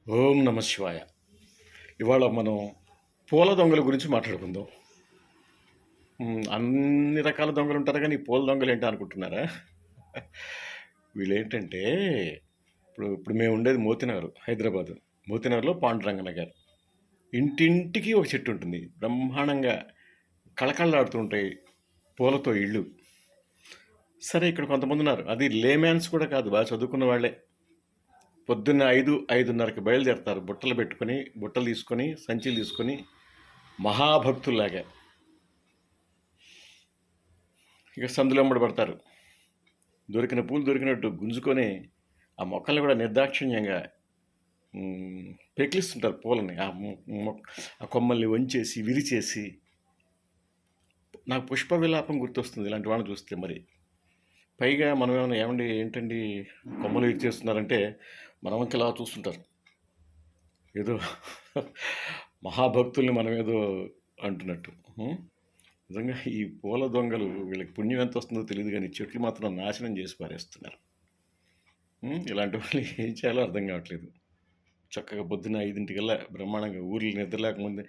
ఓం నమ శివాయ. ఇవాళ మనం పూల దొంగల గురించి మాట్లాడుకుందాం. అన్ని రకాల దొంగలుంటారు గానీ, ఈ పూల దొంగలేంటా అనుకుంటున్నారా? వీళ్ళేంటంటే, ఇప్పుడు మేముండేది మోతీనగర్, హైదరాబాదు. మోతీనగర్‌లో పాండురంగనగర్. ఇంటింటికి ఒక చెట్టుంటుంది. బ్రహ్మాండంగా కళకళలాడుతూ ఉంటాయి పూలతో ఇళ్ళు. సరే, ఇక్కడ కొంతమందున్నారు. అది లేమ్యాన్స్ కూడా కాదు, బాగా చదువుకున్న వాళ్ళే. పొద్దున్న 5:30కి బయలుదేరతారు. బుట్టలు తీసుకొని, సంచులు తీసుకొని, మహాభక్తుల్లాగా ఇక సందులెమ్మడి పడతారు. దొరికిన పూలు దొరికినట్టు గుంజుకొని ఆ మొక్కల్ని కూడా నిర్దాక్షిణ్యంగా పెకిలిస్తుంటారు పూలని. ఆ కొమ్మల్ని వంచేసి విరిచేసి. నాకు పుష్ప విలాపం గుర్తొస్తుంది ఇలాంటి వాళ్ళని చూస్తే. మరి పైగా మనం ఏమండి ఏంటండి కొమ్మలు విరిచేస్తున్నారంటే మన వంక ఇలా చూస్తుంటారు. ఏదో మహాభక్తుల్ని మనం ఏదో అంటున్నట్టు. నిజంగా ఈ పూల దొంగలు వీళ్ళకి పుణ్యం ఎంత వస్తుందో తెలియదు కానీ చెట్లు మాత్రం నాశనం చేసి పారేస్తున్నారు. ఇలాంటి వాళ్ళు ఏం చేయాలో అర్థం కావట్లేదు. చక్కగా పొద్దున్న 5:00కల్లా బ్రహ్మాండంగా ఊర్లు నిద్ర లేకముందే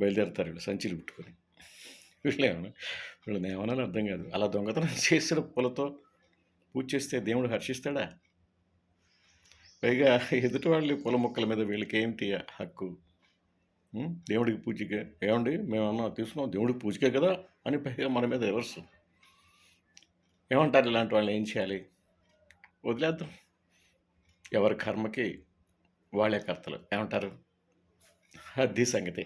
బయలుదేరతారు వీళ్ళు సంచులు పుట్టుకొని. వీళ్ళని ఏమనాలో అర్థం కాదు. అలా దొంగతనం చేసిన పూలతో పూజ చేస్తే దేవుడు హర్షిస్తాడా? పైగా ఎదుటి వాళ్ళు పూల మొక్కల మీద వీళ్ళకి ఏంటి హక్కు? దేవుడికి పూజకే ఏమండి మేమన్నా తీసుకున్నాం దేవుడికి పూజకే కదా అని పైగా మన మీద రివర్స్. ఏమంటారు ఇలాంటి వాళ్ళు? ఏం చేయాలి? వదిలేద్దాం. ఎవరి కర్మకి వాళ్ళే కర్తలు. ఏమంటారు? అది సంగతి.